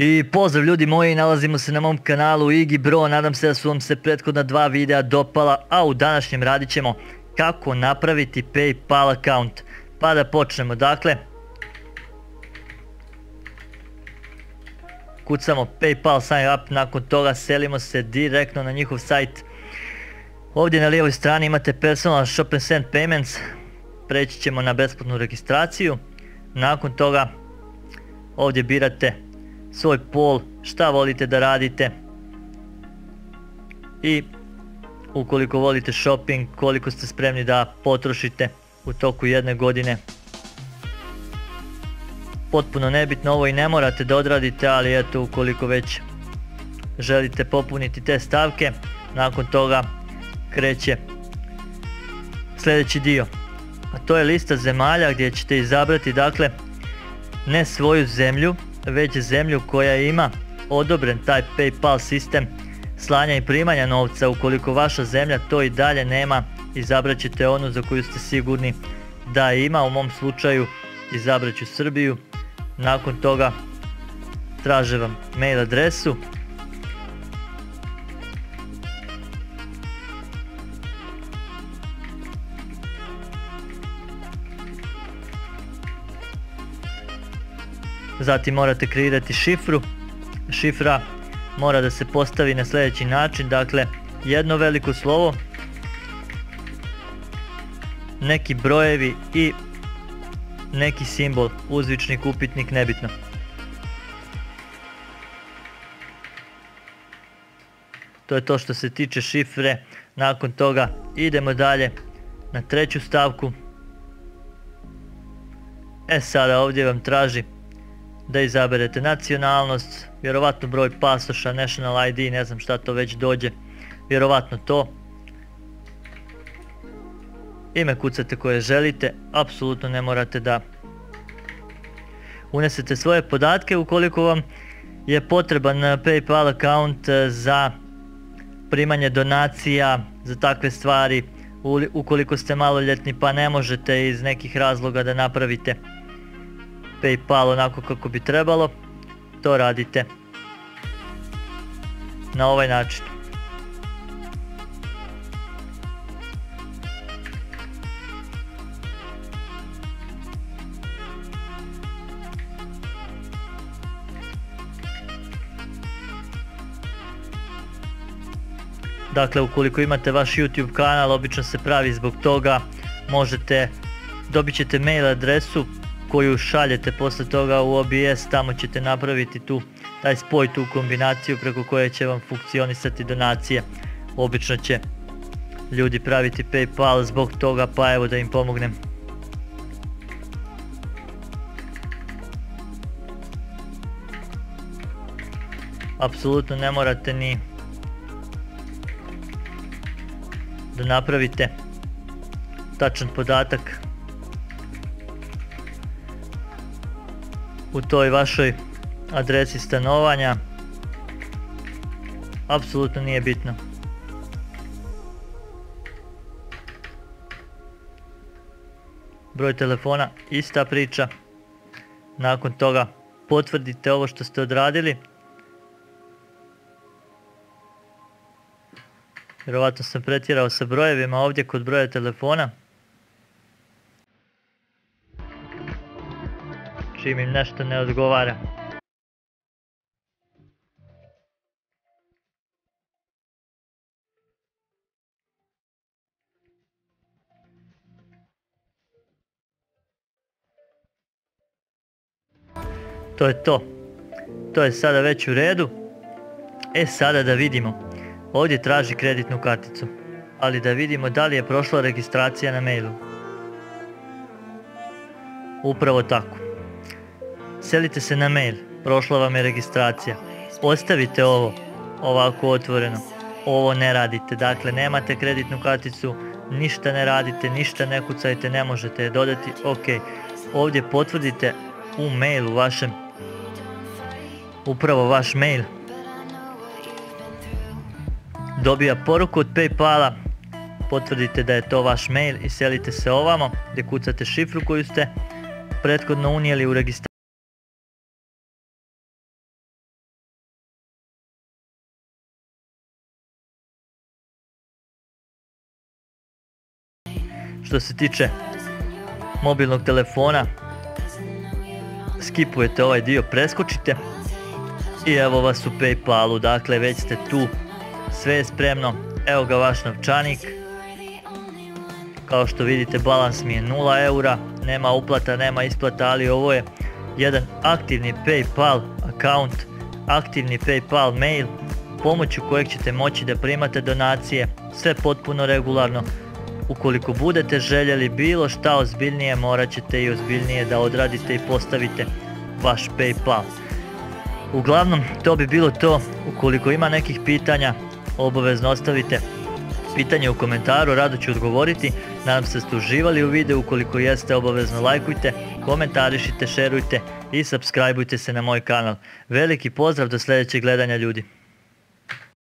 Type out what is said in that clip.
I pozdrav ljudi moji, nalazimo se na mom kanalu Iggy Bro, nadam se da su vam se prethodna dva videa dopala, a u današnjem radit ćemo kako napraviti PayPal account. Pa da počnemo, dakle, kucamo PayPal sign up, nakon toga selimo se direktno na njihov sajt. Ovdje na lijevoj strani imate personal shop and send payments, preći ćemo na besplatnu registraciju, nakon toga ovdje birate svoj pol, šta volite da radite i ukoliko volite shopping, koliko ste spremni da potrošite u toku jedne godine. Potpuno nebitno, ovo i ne morate da odradite, ali eto, ukoliko već želite popuniti te stavke, nakon toga kreće sljedeći dio, a to je lista zemalja gdje ćete izabrati, dakle, ne svoju zemlju, već zemlju koja ima odobren taj PayPal sistem slanja i primanja novca. Ukoliko vaša zemlja to i dalje nema, izabrat ćete onu za koju ste sigurni da ima. U mom slučaju izabrat ću Srbiju. Nakon toga traže vam mail adresu, zatim morate kreirati šifru. Šifra mora da se postavi na sljedeći način, dakle jedno veliko slovo, neki brojevi i neki simbol, uzvičnik, upitnik, nebitno. To je to što se tiče šifre. Nakon toga idemo dalje na treću stavku. Sada ovdje vam traži da izaberete nacionalnost, vjerovatno broj pasoša, national ID, ne znam šta to već dođe, vjerovatno to. Ime kucate koje želite, apsolutno ne morate da unesete svoje podatke. Ukoliko vam je potreban PayPal account za primanje donacija, za takve stvari, ukoliko ste maloljetni pa ne možete iz nekih razloga da napravite PayPal onako kako bi trebalo, to radite na ovaj način. Dakle, ukoliko imate vaš YouTube kanal, obično se pravi zbog toga, dobit ćete mail adresu koju šaljete posle toga u OBS, tamo ćete napraviti taj spoj, tu kombinaciju preko koje će vam funkcionisati donacije. Obično će ljudi praviti PayPal zbog toga, pa evo da im pomognem. Apsolutno ne morate ni da napravite tačan podatak u toj vašoj adresi stanovanja, apsolutno nije bitno. Broj telefona, ista priča. Nakon toga potvrdite ovo što ste odradili. Vjerovatno sam pretjerao sa brojevima ovdje kod broja telefona. Čim im nešto ne odgovara. To je to. To je sada već u redu. Sada da vidimo. Ovdje traži kreditnu karticu, ali da vidimo da li je prošla registracija na mailu. Upravo tako. Selite se na mail, prošla vam je registracija. Ostavite ovo ovako otvoreno. Ovo ne radite, dakle nemate kreditnu karticu, ništa ne radite, ništa ne kucajte, ne možete je dodati. Ok, ovdje potvrdite u mailu vašem, upravo vaš mail dobija poruku od PayPala, potvrdite da je to vaš mail i selite se ovamo gdje kucate šifru koju ste prethodno unijeli u registraciju. Što se tiče mobilnog telefona, skipujete ovaj dio, preskočite i evo vas u PayPalu, dakle već ste tu, sve je spremno, evo ga vaš novčanik. Kao što vidite balans mi je 0 eura, nema uplata, nema isplata, ali ovo je jedan aktivni PayPal account, aktivni PayPal mail, pomoću kojeg ćete moći da primate donacije, sve potpuno regularno. Ukoliko budete željeli bilo šta ozbiljnije, morat ćete i ozbiljnije da odradite i postavite vaš PayPal. Uglavnom, to bi bilo to. Ukoliko ima nekih pitanja, obavezno ostavite pitanje u komentaru, rado ću odgovoriti. Nadam se da ste uživali u videu, ukoliko jeste, obavezno lajkujte, komentarišite, šerujte i subscribeujte se na moj kanal. Veliki pozdrav, do sljedećeg gledanja ljudi.